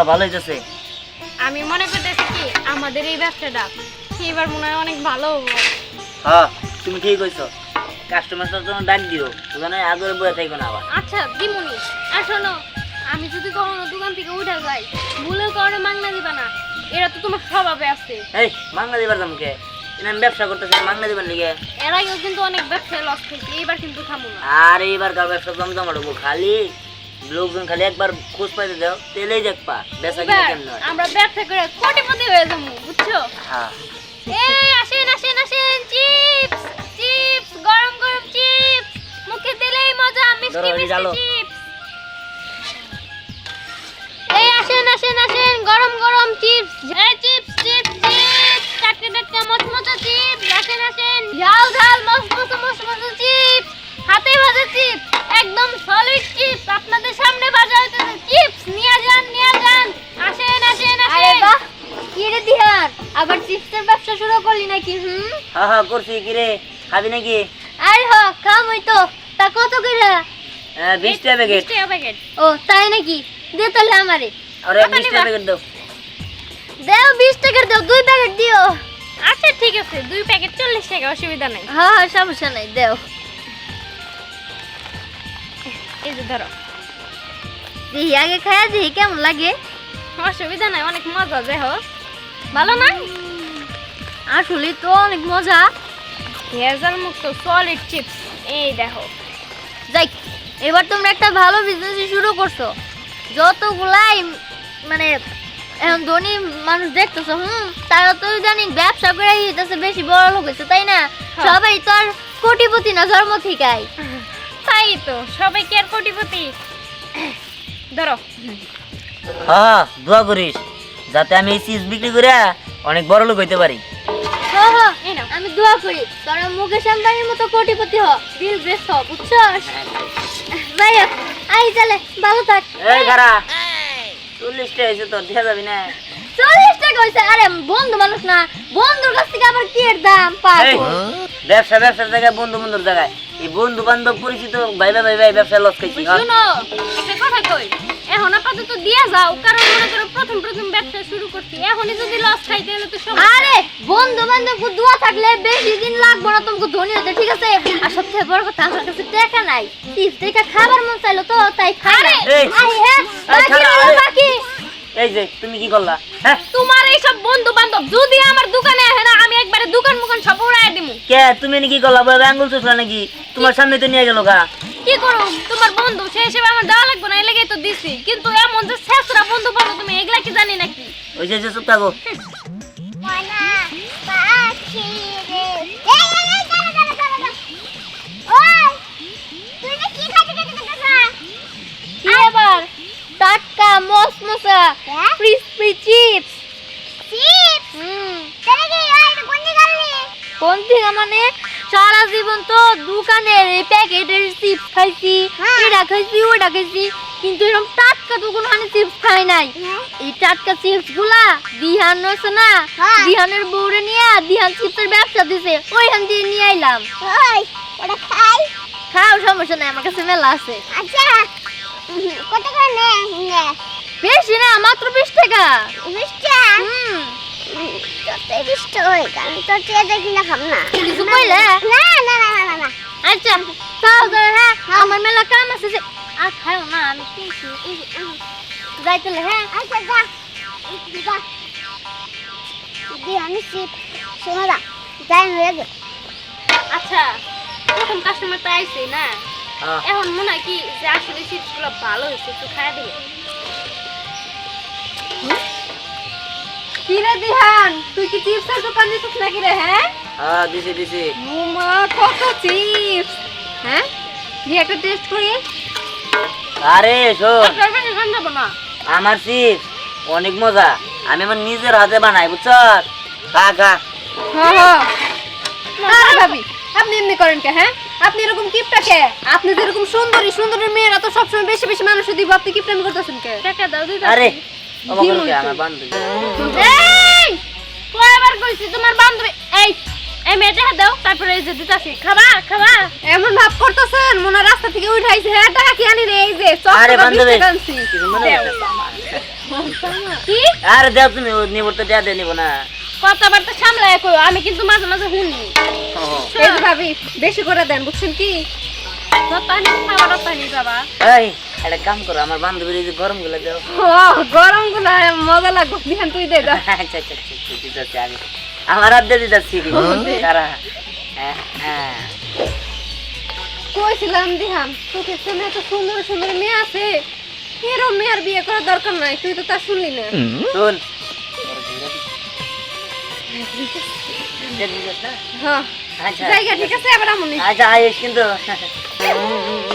ভালো হইতেছে। আমি মনে করতেছি কি আমাদের এই ব্যবসাটা এবার মনে হয় অনেক ভালো হবে। হ্যাঁ তুমি ঠিক কইছো, কাস্টমার জন্য ডাক দিও, ওখানে আগরে বয়ে থাকো না আবার। আচ্ছা দিমুনি। আর শোনো, আমি যদি কখনো দোকান থেকে উঠে যাই ভুলেও কারণে মাংনা দিবা না, এরা তো তোমার স্বভাবে আছে। এই মাংনা দিবার দামকে, আমি ব্যবসা করতেছি, মাংনা দিবার লিগে। এর আগেও কিন্তু অনেক ব্যবসায় লস খেয়েছি, এইবার কিন্তু খামো না। আর এইবার কার ব্যবসা জমজমাট হবো, খালি লোকজন খালি একবার খোঁজ পাইতে দাও, তেলেই দেখবা বেচা কিনা এবার কেমন হয়। আমরা ব্যবসা করে কোটিপতি হয়ে যাবো, বুঝছো? হ্যাঁ এই আসেন আসেন আসেন, চিপস চিপস, গরম গরম চিপস, মুখে দিলেই মজা, মিষ্টি ধরো, মিষ্টি জালো। চিপস। এই আসেন আসেন আসেন, গরম গরম চিপস, এই চিপস চিপস চিপস, টাটকা টাটকা মচমচা চিপস, আসেন আসেন, ঝাল ঝাল মচমচা মচমচা চিপস, হাতে ভাজা চিপস, একদম সলিড চিপস আপনাদের সামনে ভাজা হইতেছে। চিপস নিয়ে যান নিয়ে যান, আসেন আসেন আরে আসেন। বাহ, কি রে দিহান, আবার চিপসের ব্যবসা শুরু করলি নাকি? হ্যাঁ হ্যাঁ করছি, কি রে খাবি নাকি? আরে হ, খাম হইতো। তা কত কইরা? 20 টাকা প্যাকেট। 20 টাকা প্যাকেট। ও তাই নাকি? দে তাহলে আমারে। আরে 20 টাকা প্যাকেট দাও। দেও 20 টাকার দাও, 2 প্যাকেট দিও। আচ্ছা ঠিক আছে, 2 প্যাকেট 40 টাকা, অসুবিধা নাই। হ্যাঁ হ্যাঁ, সমস্যা নাই, দেও। এই যে ধরো। দেখি আগে খায়া দেখি কেমন লাগে। অসুবিধা নাই, অনেক মজা। দেখো ভালো না? আসলে তো অনেক মজা। ভেজাল মুক্ত সলিড চিপস। এই দেখো। যাই, এবার তোমরা একটা ভালো বিজনেস শুরু করছো। যতগুলাই মানে এখন ধনী মানুষ দেখতেছো, তারা তো জানি ব্যবসা করে হইতেছে, বেশি বড় লোক হয়েছে, তাই না? হ্যাঁ। সবাই তো আর কোটিপতি না জন্ম থেকেই। তাই তো, সবাই কি আর কোটিপতি? ধরো। হ্যাঁ দোয়া করিস যাতে আমি এই চিপস বিক্রি করে অনেক বড় লোক হইতে পারি। হ্যাঁ হ্যাঁ, এই নাও। আমি দোয়া করি তোরা মুকেশ আম্বানির মতো কোটিপতি হ, বিল গেটস হ, বুঝছস? যাই হোক, আই তাহলে ভালো থাক। এই খারা 40 টাকা হয়েছে, তোর দেওয়া যাবি না? 40 টাকা হইছে? আরে বন্ধু মানুষ না, বন্ধুর কাছ থেকে আবার কি এর দাম এই, পাবো? ব্যবসার জায়গায় বন্ধু বন্ধুর জায়গায় এই বন্ধু বান্ধব পরিচিত ভাই ভাই ব্যবসা লস খাইছি। হ্যাঁ? শুনো, একটা কথা কই, এখন আপাতত দিয়া যাও, কারণ মনে করো প্রথম প্রথম ব্যবসা শুরু করছি, এখনই যদি লস খাই তাহলে তো সমস্যা। আরে বন্ধু বান্ধব দোয়া থাকলে বেশি দিন লাগবে না তোমাকে ধনী হতে, ঠিক আছে? আর সবথেকে বড় কথা, আমার কাছে টাকা নাই। চিপস থেকে খাবার মন চাইলো তো তাই খাই না। এই, আরে হ্যাঁ, এই বাকি খারা, হলো আরে। বাকি। এই যে তুমি কি করলা? হ্যাঁ তোমার এই সব বন্ধু বান্ধব যদি আমার দোকানে আসে না, আমি একবারে দোকান মুকান সব উড়াই দিমু। কে তুমি নাকি করলা? বলে আঙ্গুল চুষলা নাকি? তোমার সামনে তো নিয়ে গেল গা। কি করো, তোমার বন্ধু সেই হিসেবে আমার দেওয়া লাগবে না, এই লেগেই তো দিছি। কিন্তু এমন যে শেষরা বন্ধু পাবো তুমি, এগুলা কি জানি নাকি? ওই যে চুপ থাকো। কি আবার? টাটকা মসমসা ক্রিসপি চিপস। কোন থেকে মানে? সারা জীবন তো দোকানের এই প্যাকেটের চিপস খাইছি, এটা খাইছি ওটা খাইছি, কিন্তু এরকম টাটকা তো কোনোখানে চিপস খাই নাই। এই টাটকা চিপস গুলা দিহান আছে না, দিহানের বউরে নিয়ে দিহান চিপসের ব্যবসা দিছে, ওইখান দিয়ে নিয়ে আইলাম। খাও, সমস্যা নাই, আমার কাছে মেলা আছে। বেশি না, মাত্র 20 টাকা। কিছু কইলে? আচ্ছা খাও তাহলে। হ্যাঁ, আমার মেলা কাম আছে যে। আর খাও না, আমি কিনছি। যাই তাহলে। হ্যাঁ আচ্ছা, প্রথম কাস্টমার তো আইছে না, হ্যাঁ। এখন মনে হয় কি যে আসলে চিপস গুলো ভালো হয়েছে, একটু খাই দিলে। কি রে দিহান, তুই কি চিপসের দোকান দিছিস নাকি রে? হ্যাঁ হ্যাঁ দিছি দিছি। মা, কত চিপস! হ্যাঁ, দিয়ে একটা টেস্ট করি। আরে শোন, আপনার বেশি খান যাবো না। আমার চিপস অনেক মজা, আমি আমার নিজের হাতে বানাই, বুঝছ? খা খা। ভাবি, আপনি এমনি করেন কে? হ্যাঁ, আপনি এরকম কিপটা কে? আপনি যেরকম সুন্দরী সুন্দরী মেয়েরা তো সবসময় বেশি বেশি মানুষ দিব, আপনি কিপটামি করতেছেন কে? টাকা দাও, দিতে আরে আসি। অবাক হলো কে? আমার বান্ধবী। এই, কয়বার কইছি তোমার বান্ধবী? এই এই মেয়ে টাকা দাও, তারপরে এই যে দিতাছি। খাবা খাবা। এমন ভাব করতেছেন মনে হয় রাস্তা থেকে উঠাইছে। হ্যাঁ, টাকা কি আনি রে? এই যে আরে বান্ধবী টাকা আনছি। কিছু মনে দেও। হচ্ছে? কি আরে দাও তুমি নিব তো টাকা দিয়ে নিব না কথাবার্তা সামলায় কইও, আমি কিন্তু মাঝে মাঝে শুনি। এই যে ভাবি বেশি করে দেন বুঝছেন কি? যতখানি খাবার ততখানি বাবা। এই একটা কাম করো আমার বান্ধবীর এই যে গরম গুলো দাও গরম গুলা মজা লাগবে, দিহান তুই দে দাও। আচ্ছা আচ্ছা দিতেছি আমি আমার হাত দিয়ে দিতেছি কারা কইছিলাম দিহান তোকে সামনে এত সুন্দর সুন্দর মেয়ে আছে, এরকম মেয়ের বিয়ে করার দরকার নাই, তুই তো তা শুনলি না। শুন হ্যাঁ আচ্ছা জায়গা ঠিক আছে, এবার আমনি আচ্ছা আইস কিন্তু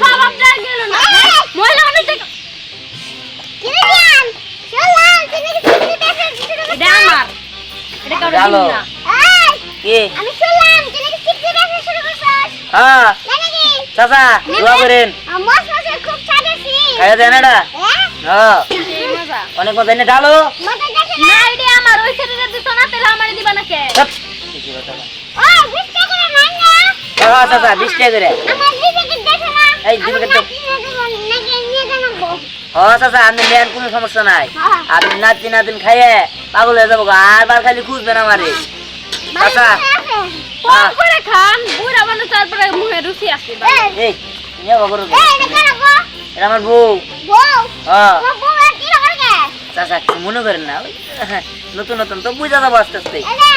সব আপনার গেল না মহিলা মানুষ দেখো এটা আমার, এটা কারো ভালো। দিন না। কি আমি শুনলাম তুই নাকি চিপস ব্যবসা শুরু করছস। হ্যাঁ জানি কি চাচা দোয়া করেন মাছ মাছের খুব স্বাদ আছে। খাইয়া দেন এটা হ্যাঁ সেই মজা। অনেক মজা এনে ডালো মজা দেখে না এটা আমার ওই ছেলেটা দিছ না তেল আমারে দিবা না কে? চুপ। ওই 20 টাকা করে নাই না। হ্যাঁ চাচা 20 টাকা করে আমার দুই প্যাকেট দেখে না। এই দুই প্যাকেট দাও। নাকি নিয়ে জানাবো। হ্যাঁ চাচা আপনি নেন কোনো সমস্যা নাই হ্যাঁ। আপনি নাতিন খাইয়ে পাগল হয়ে যাবো গো। আর বার খালি খুঁজবেন আমারে চাচা কম করে খান, বুড়া মানুষ তারপরে মুখে রুচি আসে। এই নিয়ে বাবু এই এটা কেন গো? এটা আমার বউ বউ, হ্যাঁ তোমার বউ আর কি করে গে? চাচা কিছু মনে করেন না ওই নতুন নতুন তো বুঝা যাবো আস্তে আস্তে এনে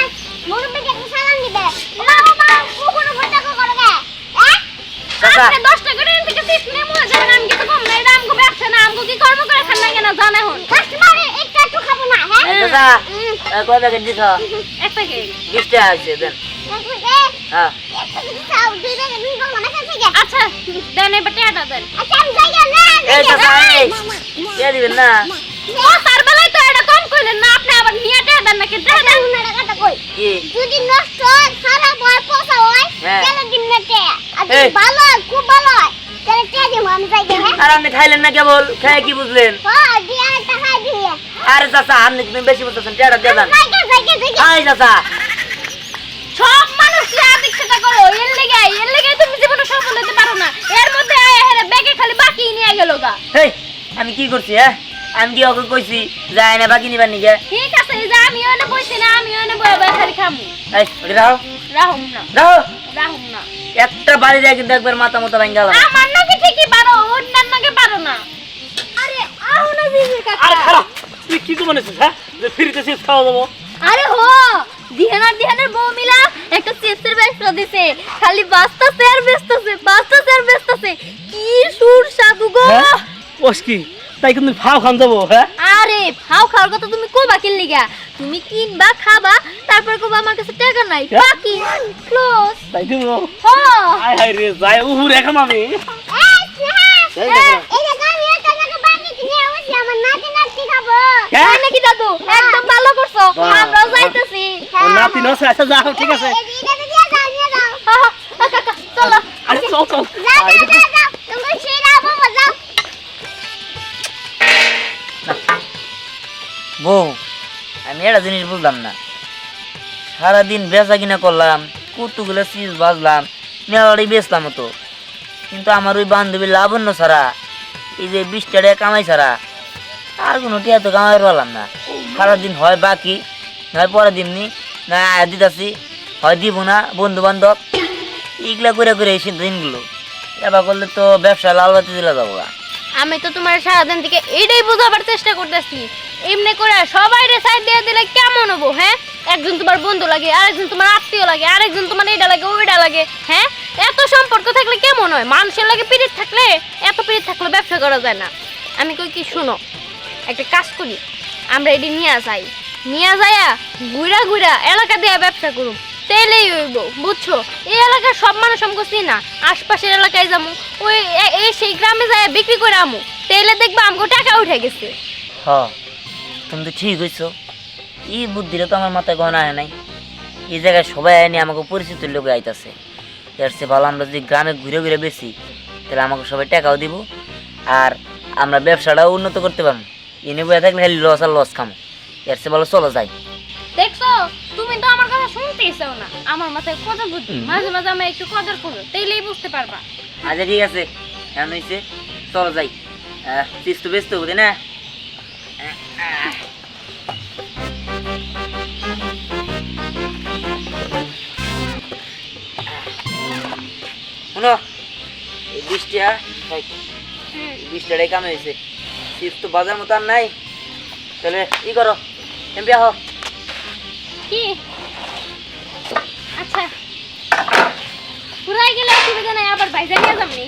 মুরব্বিকে একটু সালাম দিবে। না বাবা, কখনো ভুলটা করে গে। হ্যাঁ? চাচা। আপনি 10 টাকা করে এনে থেকে চিপস নিয়ে মুখে যাবেন, আমি কিছু কম না, এটা আমগো ব্যবসা না, আমগো কি কর্ম করে খান না কেন জানা হন। কাস্টমারে একটু খাবো না, হ্যাঁ? এই চাচা কয় প্যাকেট দিছ এক প্যাকেট। 20 টাকা আছে দেন হ্যাঁ আচ্ছা দেন এবার টাকাটা দেন। আচ্ছা আমি যাই না। এই চাচা এই কে দিবেন না ও তার বেলায় তো এটা কম কইলেন না, আপনি আবার নিয়ে টাকা দেন নাকি? টাকা দেন না টাকাটা কই? কি যদি নষ্ট হয়, খারাপ হয়, পচা হয়, হ্যাঁ। তাহলে দিন না টাকা। আর যদি এই। ভালো হয়, খুব ভালো হয়, তাহলে টাকা দিব আমি যাই গে, হ্যাঁ? আর আপনি খাইলেন না কেবল খাই কি বুঝলেন হ্যাঁ, দিয়ে একটা খাই দিয়ে। আরে চাচা আপনি তুমি বেশি বলতেছেন টাকা দিয়ে দেন যাই গে। আই চাচা সব মানুষ আদিক সেটা করো, এর লেগে তুমি জীবনে সফল হতে পারো না। এর মধ্যে আয় হেরে ব্যাগে খালি বাকি নিয়ে গেল গা। এই আমি কি করছি হ্যাঁ আমি কি ওকে কইছি যাই না বাকি নিবার নিকে ঠিক আছে, এই যে আমিও এনে বইছি না, আমিও এনে বয়ে বয়ে খালি খামু। এই ওটা রাও রাহুম না, রাও রাহুম না। একটা বাড়ি যায় কিন্তু একবার মাথা মতো ভাঙ গেল আমার নাকি ঠিকই পারো, অন্যান্য নাকি পারো না। আরে আও না দিদি আরে কাকা। খারাপ তুই কি তো মনেছিস হ্যাঁ যে ফ্রিতে চিপস খাওয়া যাবো আরে হো দিহানের বউ মিলা একটা চিপসের ব্যবসা দিছে, খালি বাস্তাছে আর বেচতাছে, কি সুস্বাদু গো। হ্যাঁ ওস কি তাই কিন্তু ফাও খান যাবো হ্যাঁ আরে ফাও খাওয়ার কথা তুমি কোবা কিনলি গা, তুমি কিনবা খাবা তারপর কোবা আমার কাছে টাকা নাই, বাকি ক্লোজ। তাই তুমি হ আয় হায় রে যাই উহু রেখাম আমি এই যে আমি এটা নাকি বাকি নিয়ে আসি, আমার নাতি খাবো। তাই নাকি দাদু, একদম ভালো করছো, বাহ। আমরাও যাইতেছি। ও নাতি নছে আচ্ছা যাও ঠিক আছে এটা তো দিয়ে যাও, নিয়ে যাও। কাকা চলো। আরে চল চল যাও। তুমি ছেড়ে বাবা যাও। বউ আমি একটা জিনিস বুঝলাম না সারাদিন বেচা কিনা করলাম কতগুলো চিজ বাজলাম মেলাড়ি বেচলাম তো কিন্তু আমার ওই বান্ধবীর লাবণ্য ছাড়া এই যে 20 টাকা কামাই ছাড়া আর কোনো টিয়া তো কামাই পারলাম না সারাদিন হয় বাকি নয় পরে দিমনি না দিতাছি হয় দিব না বন্ধু বান্ধব এইগুলা করে এই দিনগুলো এবার করলে তো ব্যবসা লালবাতি দিলা যাবো গা। আমি তো তোমার সারাদিন থেকে এটাই বোঝাবার চেষ্টা করতেছি, এমনি করে সবাই রে সাইড দিয়ে দিলে কেমন হবো? হ্যাঁ, একজন তোমার বন্ধু লাগে, আরেকজন তোমার আত্মীয় লাগে, আরেকজন তোমার এইটা লাগে ওইটা লাগে। হ্যাঁ, এত সম্পর্ক থাকলে কেমন হয়? মানুষের লাগে পিরিত থাকলে, এত পিরিত থাকলে ব্যবসা করা যায় না। আমি কই কি শুনো, একটা কাজ করি, আমরা এটি নিয়ে যাইয়া ঘুরা এলাকা দিয়ে ব্যবসা করুম, তেলেই হইব, বুঝছো? এই এলাকার সব মানুষ আমাকে চিনা, আশপাশের এলাকায় যাবো, ওই এই সেই গ্রামে যায় বিক্রি করে আমু, তেলে দেখবো আমাকে টাকা উঠে গেছে। হ তুমি তো ঠিক হইছো এই বুদ্ধিটা তো আমার মাথায় গহনা হয় নাই এই জায়গায় সবাই আইনি আমাকে পরিচিত লোক আইতাছে এর চেয়ে ভালো আমরা যদি গ্রামে ঘুরে বেশি তাহলে আমাকে সবাই টাকাও দিব আর আমরা ব্যবসাটাও উন্নত করতে পারবো এনে বয়ে থাকলে খালি লস আর লস খামো এর চেয়ে ভালো চলো যাই দেখছো, তুমি তো আমার কথা শুনতেই চাও না। আমার মাথায় কত বুদ্ধি, মাঝে মাঝে আমি একটু কদর করো, তাইলেই বুঝতে পারবা। আচ্ছা ঠিক আছে এমন হয়েছে চলো যাই চিজ তো ব্যস্ত হবো না শুনো এই 20 টাকা 20 টাকাই কাম হয়েছে চিপস তো বাজার মতো আর নাই তাহলে ই করো এমপি আহ কি আচ্ছা পুরাই গেলে অসুবিধা নাই আবার বাইজা নিয়ে যামনি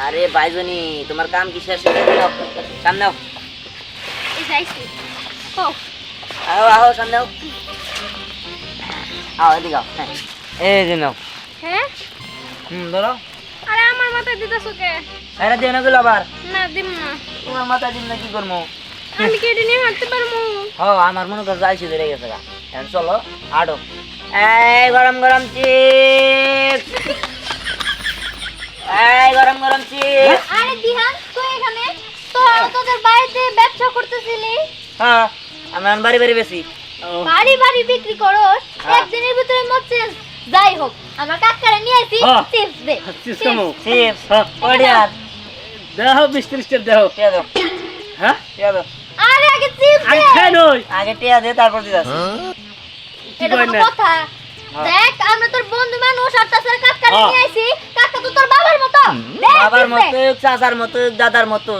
আরে বাইজনি তোমার কাম কি শেষ হয়ে গেল সামনে আও এই যাইছি কও আও আও সামনে আও আও এদিকে আও হ্যাঁ এই যে নাও হ্যাঁ ধরো আরে আমার মাথায় দিতেছো কে আরে দেও না গেল আবার না দিম না তোমার মাথা দিন না কি করবো আমি কি এটা নিয়ে হাঁটতে পারবো আমার মনে করছে আইসি ধরে গেছে গা এখন চলো আডো এই গরম গরম চিপস এই গরম গরম চিপস আরে দিহান তুই এখানে তো তোদের বাড়িতে ব্যবসা করতেছিলি হ্যাঁ আমি এখন বাড়ি বাড়ি বেশি বাড়ি বাড়ি বিক্রি করস হ্যাঁ। একদিনের ভিতরে মোট চেঞ্জ যাই হোক আমার কাকারে নিয়ে আইছি হ্যাঁ। টিপস দে সিস্টেম চিপস হ্যাঁ। ওডিয়ার দেহ 20-30 টাকা দেহ টিয়া দাও হ্যাঁ টিয়া দাও আরে আগে চিপস আগে দে খাই নই আগে টিয়া দে তারপর দিতে আসি কি এটা কই কোনো না কথা দেখ আমরা তোর বন্ধু মানুষ আর তাছাড়া কাকারে হ্যাঁ। নিয়ে আইছি কাকা তো তোর বাবার মতো দে, বাবার চিপস দে। মতো চাচার মতো দাদার মতো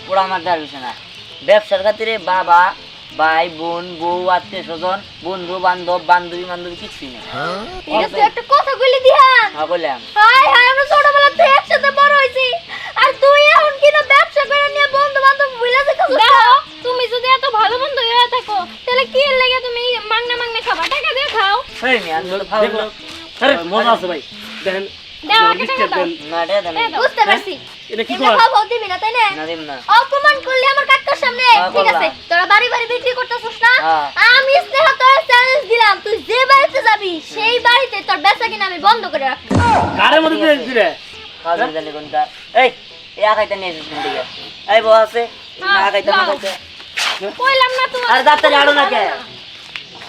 ওরা আমার দাঁড়িয়েছে না ব্যবসার খাতিরে বাবা ভাই বোন বউ আত্মীয় স্বজন বন্ধু বান্ধব বান্ধবী বান্ধবী কিছুই নেই এটা তুই একটা কথা কইলি দিহান হ্যাঁ বললাম হাই হাই আমরা ছোটবেলা থেকে একসাথে বড় হইছি আর তুই এখন কিনা ব্যবসা করে নিয়ে বন্ধু বান্ধব ভুলে যেতেছিস দেখো তুমি যদি এত ভালো মন্দ হয়ে থাকো তাহলে কি এর লাগে তুমি মাংনা মাংনা খাবা টাকা দিয়ে খাও এই মিয়া আমি তো খাবো দেখো না। আরে মজা আছে ভাই দেখেন দাও, আপনার আগে 20 টাকা টাকা দাও। দেন। না টিয়া দেন এই দাও। বুঝতে পারছি এটা কি এমনি কর খাওয়া দিবি না তাই না না দিম না অপমান করলি আমার কাকার সামনে হ্যাঁ, ঠিক আছে করলাম। তোরা বাড়ি বাড়ি বিক্রি করতেছিস না হ্যাঁ। আমি স্নেহ তোর চ্যালেঞ্জ দিলাম তুই যে বাড়িতে যাবি সেই বাড়িতে তোর বেচা কিনা আমি বন্ধ করে রাখবো কারের মধ্যে দিয়ে দিলে খাওয়া জানি কোনটা এই এই আখাইতে নিয়ে এসেছিস কোন দিকে এই বউ আছে হ্যাঁ, আখাইতে না যাও। খাইতে কইলাম না তোমার আর ডাক্তার আড়ো না কে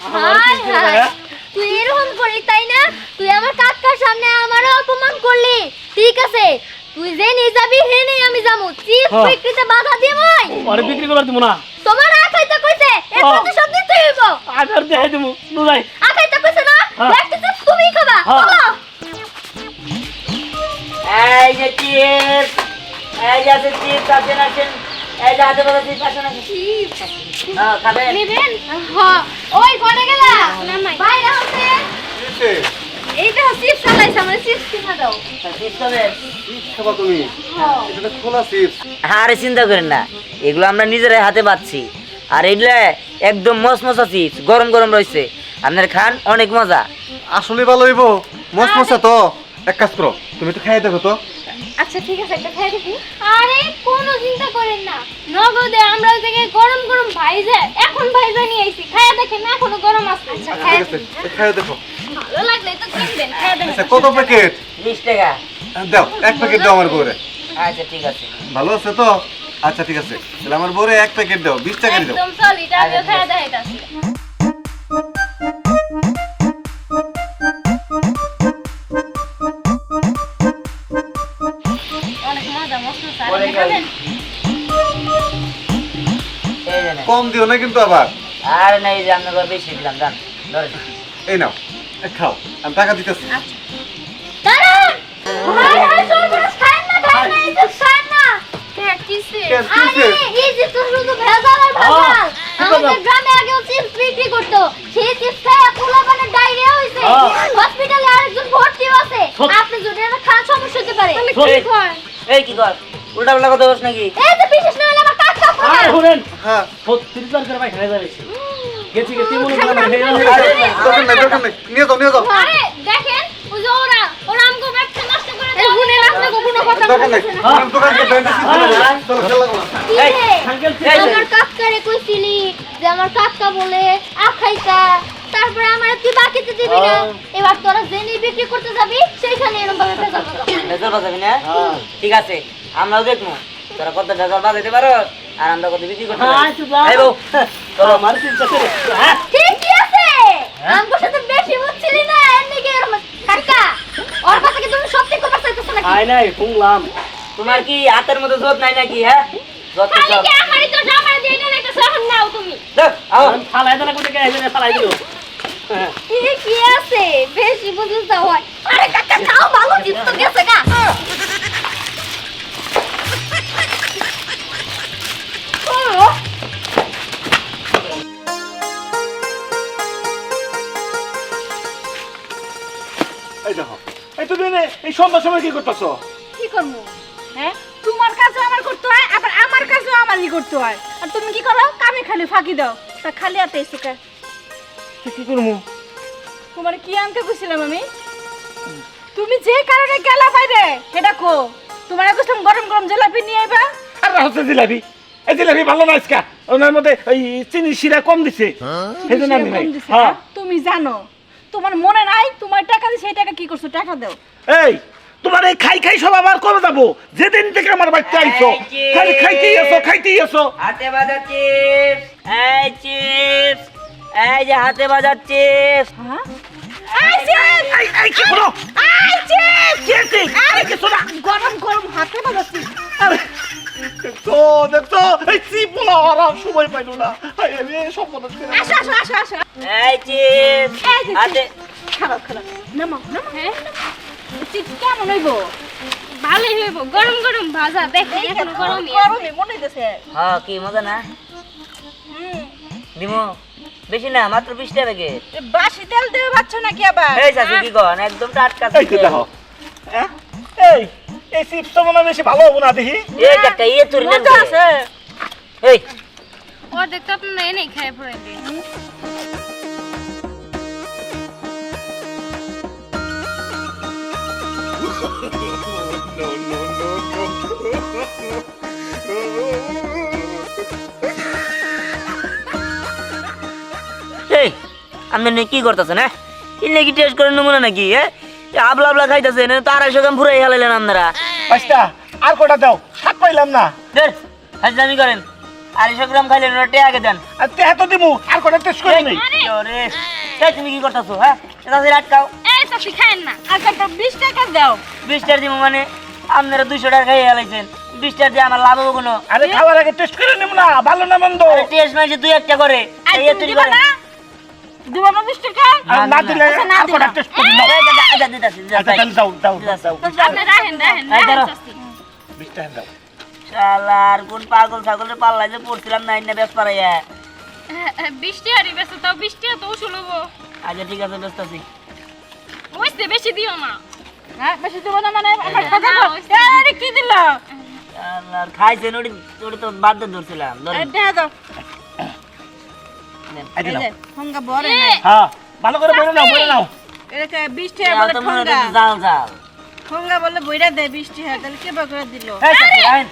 আমার হায় কি হায়, হ্যাঁ? তুই এরকম করলি তাই না তুই আমার কাকার সামনে আমারও অপমান করলি ঠিক আছে তুই যে নিয়ে যাবি হে নেই আমি যাবো চিপ হ্যাঁ। বিক্রিতে বাধা দিয়ে মই আরে বিক্রি করবার দিব না তোমার আখাইতে কইছে এর হ্যাঁ। প্রতিশোধ নিতে হইব আগে আর দেখাই দেবো বুঝাই আখাইতে কইছে না হ্যাঁ। একটা চিপস তুমিই খাবা হ্যাঁ। চলো এই যে চিপস এই যে আছে চিপস আসেন আসেন এই যে হাতে বড় চিপস আসেন আসেন হ্যাঁ খাবেন নেবেন হ্যাঁ ওই কোনে গেলা নামাই। বাইরে হচ্ছে এইটা চিপস চালাইছে আমার চিপস কিনা দাও চিপস খাবেন খাবা তুমি এটা তো খোলা চিপস আরে চিন্তা করেন না এগুলো আমরা নিজেরাই হাতে পাচ্ছি আর এগুলা একদম মসমসা চিপস গরম গরম রয়েছে আপনার খান অনেক মজা আসলে ভালো হইব মশমশা তো এক কাজ করো তুমি একটু খাইয়ে দেখো তো আচ্ছা ঠিক আছে একটা খাই দেখি আরে কোনো চিন্তা করেন না নগদে আমরা ওই জায়গায় গরম গরম ভাইজা এখন ভাইজা নিয়ে আইছি খায়া দেখেন না এখনো গরম আছে আচ্ছা ঠিক আছে খাইয়ে দেখো ভালো লাগলে তো কিনবেন খায়া দেখেন আচ্ছা কত প্যাকেট 20 টাকা দাও এক প্যাকেট দাও আমার বউরে আচ্ছা ঠিক আছে ভালো আছে তো আচ্ছা ঠিক আছে তাহলে আমার বউরে এক প্যাকেট দাও 20 টাকা দাও একদম সলিড আমিও খায়া দেখাইতাছি অনেক মজা মস্ত স্যার বলে খাবেন এই যে নেন। কম দিও না কিন্তু আবার আর নাই যে আপনাকে বেশি দিলাম জান ধরেন এই নাও খাও আমি টাকা দিতেছি দাঁড়ান হাই হাই সর্বনাশ খায়েন না এই চিপস খায়েন না হ্যাঁ কিসে আরে এই যে তো শুধু ভেজাল আর ভেজাল কি আমাদের করলাম? গ্রামে আগেও চিপস বিক্রি করতো সেই চিপস খায় পোলাপানের ডায়রিয়া হইছে হ্যাঁ। হসপিটালে আরেকজন ভর্তি আছে সত্যি? আপনি যদি এটা খান সমস্যা হতে পারে তাহলে এই, কি করেন এই কি কর উল্টা পাল্টা কথা বলছ নাকি এই তো বিশেষ না হলে আমার কাকা আরে পড়ে শুনেন হ্যাঁ 30 বার করে ভাই খাই যাবে গেছি গেছি মনে আরে, দরকার নাই নিয়ে যাও আরে দেখেন ওই যে ওরা আমগো ব্যবসা নষ্ট করে দেয় শুনে আপনি কোনো কথা দরকার নাই বলছেন না আমি দোকান থেকে ব্যান্ডেজ চলো খেলা লাগো না কি এই, রে আঙ্কেল এই, আমার কাকারে কইছিলি যে আমার কাকা বলে আখাইতা তারপরে আমার তুই বাকিতে দিবি না এবার তোরা জেনে বিক্রি করতে যাবি সেইখানে এরকম ভাবে ভেজাল লাগাবো। ভেজাল বাজাবি না হ্যাঁ। ঠিক আছে আমরাও দেখবো তোরা কত ভেজাল বাজাইতে পারো আর আমরা কত বিক্রি করতে হ্যাঁ, পারি একটু যাও। এই বউ চলো আমার চিন্তা করে হ্যাঁ ঠিকই আছে আমগো সাথে বেশি বুঝছিলি না এমনি কি এরকম কাকা ওর কথা কি তুমি সত্যি কথা চাইতেছ নাকি আই নাই শুনলাম তোমার কি হাতের মধ্যে জোত নাই নাকি হ্যাঁ জোত তো খালি সব কি আমারই তো জামাই দিয়ে না একটা সহন নাও তুমি দেখ আও ফালাই দেনা কোটে কে ফালাই দিল কি আছে বেশি বুঝতে হয় আরে আরে কাকা খাও ভালো চিপস তো গেছে গা এই দেখো এই তুমি এই সন্ধ্যার সময় কি করতেছো? কি করবো? হ্যাঁ, তোমার কাছে আমার করতে হয়, আবার আমার কাছেও আমারই করতে হয়। আর তুমি কি করো? কামে খালি ফাঁকি দাও। তা খালি হাতে এসো কে? কি করবো? তোমার কি আনতে কইছিলাম আমি? তুমি যে কারণে গেলা বাইরে সেটা কো। তোমার কইছিলাম গরম গরম জিলাপি নিয়ে আইবা। আর হচ্ছে জিলাপি, এই জিলাপি ভালো না আজকা, ওনার মধ্যে ওই চিনি শিরা কম দিছে, সেই জন্য আমি নাই। হ্যাঁ তুমি জানো, তোমার মনে নাই তোমার টাকা দিয়ে সেই টাকা কি করছো? টাকা দাও। এই তোমার এই খাই খাই সব আবার কবে যাবো? যেদিন থেকে আমার বাড়িতে আইছো খালি খাইতেই এসো। হাতে বাজার চিপস, এই চিপস, এই যে হাতে বাজার চিপস। হ্যাঁ? I chips! এই কি করো? I chips! কি আছে? আরে কিছু না। গরম গরম হাতে বাজাচ্ছি। দেখছো এই চিপ বলা আর সময় পাইলো না। আমি সব মনে আসো আসো আসো আসো। এই চিপস, এই যে হাতে খারাপ খারাপ নামো নামো। হ্যাঁ চিপস কেমন হইব? ভালোই হইব, গরম গরম ভাজা। দেখি এখন গরমই গরমই মনে হইতেছে। হ্যাঁ, কি মজা না? দিমো বেশি না, মাত্র 20 টাকা প্যাকেট। বাসি তেল দিয়ে বাচ্চ নাকি আবার? এই চাচি কি কন, একদম টাটকা এই তো দেখো। হ্যাঁ এই চিপস তো মনে হয় বেশি ভালো হবো না দেখি। এই একটা ইয়ে তুরি নেন। মজা আছে। এই ও দেখতে আপনারা এনেই খাই পড়ে দিন। এই আপনি কি করতেছেন? হ্যাঁ, ইন্নে কি টেস্ট করেন নমুনা নাকি? হ্যাঁ, আবলা আবলা খাইতেছেন তো 250 গ্রাম ফুরাই হালাইলেন আপনারা। পাঁচটা আর কটা দাও, সাত পাইলাম না। দেন হাজলামি করেন, 250 গ্রাম খাইলেন ওটা টেয়া আগে দেন। আর তে এত দিমু আর কটা টেস্ট করে নেই। ওরে এই তুমি কি করতেছো? হ্যাঁ, এটা আটকাও। এই চাচি খায়েন না। আর একটা 20 টাকা দাও। 20 টাকা দিব মানে আপনারা 200 টাকা খাইয়ে হালাইছেন। 20 টাকা দিয়ে আমার লাভ হবে কোনো? আরে খাওয়ার আগে টেস্ট করে নেব না, ভালো না মন্দ। টেস্ট মাইছে 2-1টা করে আর এই তুমি তুই দিবা করে না? দিবা না 20 টাকা? আর না দিলে আচ্ছা, না আর কটা দিলাম। টেস্ট করে নাও। আচ্ছা দিতাছি আচ্ছা তাহলে দাও দাও দাও। আপনি রাহেন রাহেন এই ধরো। চাচি। 20 টাকা দাও। শালার কোন পাগল ছাগলের পাল্লায় যে পড়ছিলাম না ইন্না বেশ পারাইয়া। 20 টাকা বেশি তাও 20 টাকা তো উসুল হবো। আচ্ছা ঠিক আছে ব্যস্ত আছি। ওইতে বেশি দিও না। হ্যাঁ বেশি দিব না মানে আমার কথা বল। আরে কি দিল? শালার খাইছেন ওটি ওটি তো বাদ দিয়ে ধরছিলাম। ধরেন। এটা দাও। নেন। এই দিলাম। ঠঙ্গা বড় না। হ্যাঁ ভালো করে বলে নাও বলে নাও। এটা 20 টাকা এরা বলে তো মনে ঠঙ্গা। হচ্ছে জাল জাল। ঠঙ্গা বলে বইরা দেয় 20 টাকা তাহলে কে বা করে দিল? এই চাচি, আইন।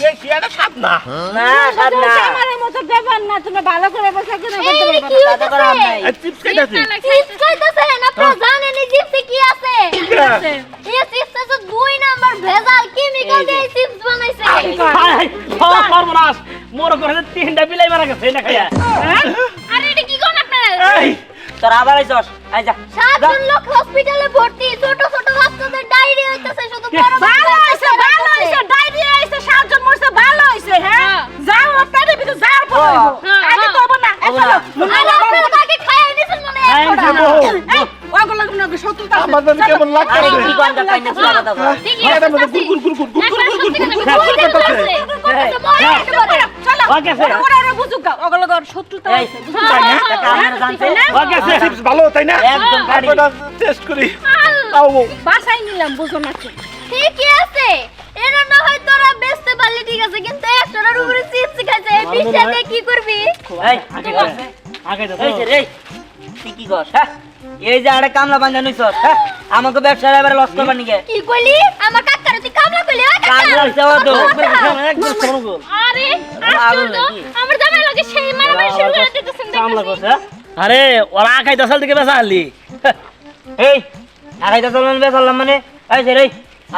দেখি এটা স্বাদ না। না স্বাদ না। আমার মতো ব্যাপার না, তুমি ভালো করে বসে কিনা এই করতে কি পারবে না। তাতে করে আম নাই। এই চিপস খাইতাছি। চিপস খাইতেছেন আপনারা জানেন এই চিপসে কি আছে? এই চিপসে তো 2 নাম্বার ভেজাল কেমিক্যাল দিয়ে চিপস বানাইছে। সর্বনাশ, মোর করে তিনটা বিলাই মারা গেছে এটা খাইয়া। আরে এটা কি কোন আপনারা? এই তোর আবার আইছস? আই যা। 7 লোক হসপিটালে ভর্তি, ছোট ছোট বাচ্চাদের ডায়রিয়া হইতাছে, শুধু বড় ভালো হইছে ডায়রিয়া হইছে, 7 জন মরছে, ভালো হইছে। হ্যাঁ যাও আপনাদের ভিতর যাওয়ার পর আগে তো হবো না। এই চলো আপনারা তাকে খাইয়ে দিয়েছেন মনে হয় খাইয়ে একটা। দিয়েছে। এই ওগুলো গুলো শত্রুতা আছে। আমার জানি কেমন লাগছে। আরে কি কোন কাই না পুরা কথা কও। ঠিকই হ্যাঁ, আছে এটা মধ্যে চাচি। গুড় গুড় গুড় গুড় গুড় গুড় গুড় গুড়। ওই যে বলছে, মরে একেবারে। চলো ওকে আছে। ওরা বুঝুক ওগুলো শত্রুতা এই আছে। তাই না? আপনারা জানতো? ওকে আছে। চিপস ভালো তাই না? একদম আর গাড়ি। কটা টেস্ট করি। তাও বাসায় নিলাম বুঝো না কি। ঠিকই আছে, এটা না হয় তোরা বেচতে পারলি ঠিক আছে, কিন্তু একটার উপরে চিপস খাইছে, এই 20 টাকা কি করবি? এই আগে গেছে। আগে দাও। এই যে রে তুই কি কর? হ্যাঁ, এই যে আরে কামলা বান্ধা নইছস। হ্যাঁ, আমাকে ব্যবসায় এবারে লস করবার নিকে। কি কইলি? আমার কাকার তুই কামলা কইলি? ওই কাকা। কামলা হইছে ও তো। একদম সরগোল। আরে পাগল আশ্চর্য, নাকি? আমার জামাই লাগে সেই মারামারি শুরু করে দিতেছেন কামলা দেখতেছি। করছে। আরে ওরা খাইতে সাল থেকে বেচা আনলি। এই আগাইতা চলমান বেসালাম মানে এই যে রে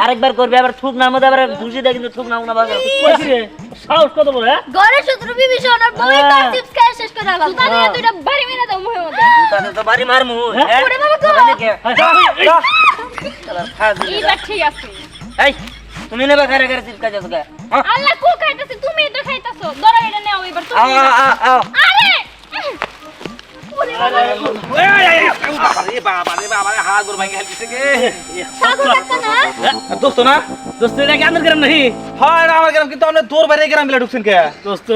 আরেকবার করবে আবার থুক নার মধ্যে আবার ঘুষি দেয় কিন্তু থুক নাও না বাজার। কইছি রে, সাহস কত বড় হ্যাঁ? ঘরের শত্রু বিভীষণ আর বই তার চিপস খাইয়ে শেষ করে আলাম। জুতা দিয়ে দুইটা বাড়ি মেরে দাও মুখের মধ্যে। তাতে তো বাড়ি মারমু। হ্যাঁ ওরে বাবা গো। এইবার ঠিক আছে। এই তুমি নেবা খারে খারে চিপকা যাস গা। আল্লাহ কো খাইতাছে, তুমি তো খাইতাছো। ধরো এটা নাও এবার তুমি। আও আও আও। আরে বাবা রে বাবা রে বাবা রে হাল সাগর ভাই হেল্প দিছে কে সাগর কাকা না দোস্ত না দোস্ত এটা কি আমাদের গ্রাম নাকি হয় না আমার গ্রাম কিন্তু আপনি তোর বাইরে গ্রাম গিলা ঢুকছেন কে দোস্ত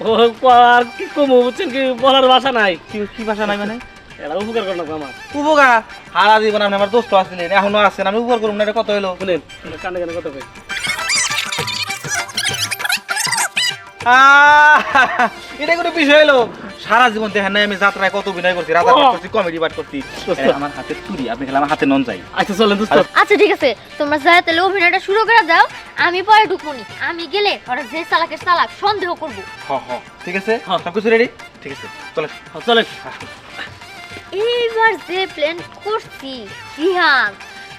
ও আর কি কমু বুঝছেন কি বলার ভাষা নাই কি ভাষা নাই মানে এটা উপকার করলাম আমার উপকার হারা জীবন আপনি আমার দোস্ত আসলেন এখনো আছেন আমি উপকার করুন না এটা কত হইলো শুনেন কানে কানে কথা কই এটা কোনো বিষয় হলো সারা জীবন দেখেন নাই আমি যাত্রায় কত অভিনয় করছি রাজা পাঠ করছি কমেডি পাঠ করছি আমার হাতে চুরি আপনি খেলে আমার হাতে নন যাই আচ্ছা চলেন দোস্ত আচ্ছা ঠিক আছে তোমরা যাই তাহলে অভিনয়টা শুরু করে দাও আমি পরে ঢুকবনি আমি গেলে ওরা যে চালাকের চালাক সন্দেহ করবো ঠিক আছে সব কিছু রেডি ঠিক আছে চলে চলেন এইবার যে প্ল্যান করছি জিহান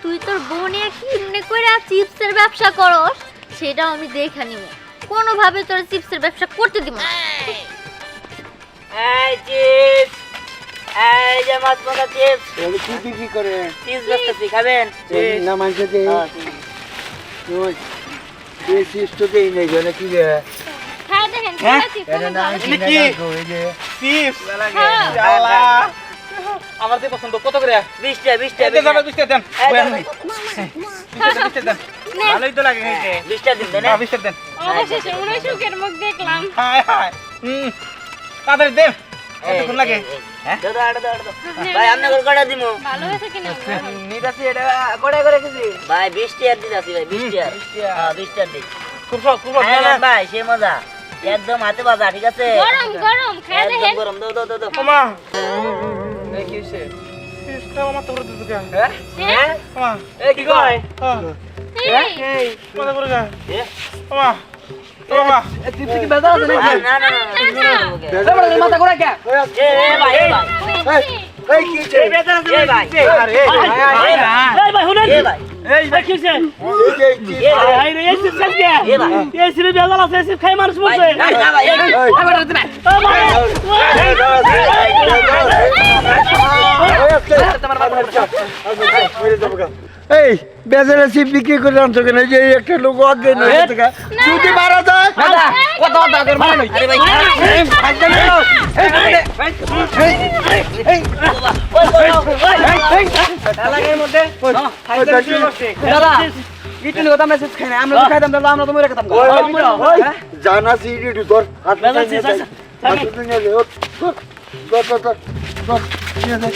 তুই তোর বোনে কিমনে কইরা চিপসের ব্যবসা করস সেটাও আমি দেখে নিব কোনোভাবে তোর চিপসের ব্যবসা করতে দিব না এই চিপস এই যে মাছ মাথা চিপস কি বিক্রি করে চিপস বেচতেছি খাবেন না মানছে যে হ্যাঁ, চিপস। এই সিস্টো দেই নাই জানে কি রে হ্যাঁ দেখেন হ্যাঁ? চিপস এটা না এটা কি? এই যে চিপস হ্যাঁ। আল্লাহ আমার যে পছন্দ কত করে 20 টাকা 20 টাকা দেন দাদা 20 টাকা দেন এই বয়ান দাও। নাই 20 টাকা দেন ভালোই তো লাগে খাইতে 20 টাকা দিন দেন না 20 টাকা দেন অবশেষে ওরা সুখের মুখ দেখলাম হায় হায় তাড়াতাড়ি দেন কতক্ষণ লাগে হ্যাঁ দাও দাও দাও দাও ভাই আপনি কটা দিমু ভালো হয়েছে কিনা নিতাছি এটা কটা করে কিছু ভাই 20 টাকা দিতাছি ভাই 20 টাকা হ্যাঁ 20 টাকা দিই খুব হ্যাঁ না ভাই সে মজা একদম হাতে বাজা ঠিক আছে গরম গরম খেয়ে একদম দেখেন গরম দাও দাও দাও দাও মামা এই কি হইছে চিপসটা মামা তোর দিতে কে হ্যাঁ হ্যাঁ মামা এই কি কয় এই কত করে কে এ? মামা মামা চিপস কি বেজা আছে নাকি না না না মাথা করে কে এ ভাই এ ভাই এই কি ছে এ ভাই আরে এই ভাই শুনেন এ ভাই এই ভাই কি হইছে এই কি এ ভাই এই রে এই চিপস কে এ ভাই এই সিলে বেজাল আছে চিপস খাই মানুষ ভাই মরছে না ভাই এই এই বেজারে চিপ বিক্রি করে আনছো কেন এই যে একটা লোক অজ্ঞান হয়ে থেকে যদি মারা যায় কত দাদর মানে আরে ভাই দাদা জানা সিডি ধর হাত বেজাল চিপস আছে নিয়ে লে নিয়ে লে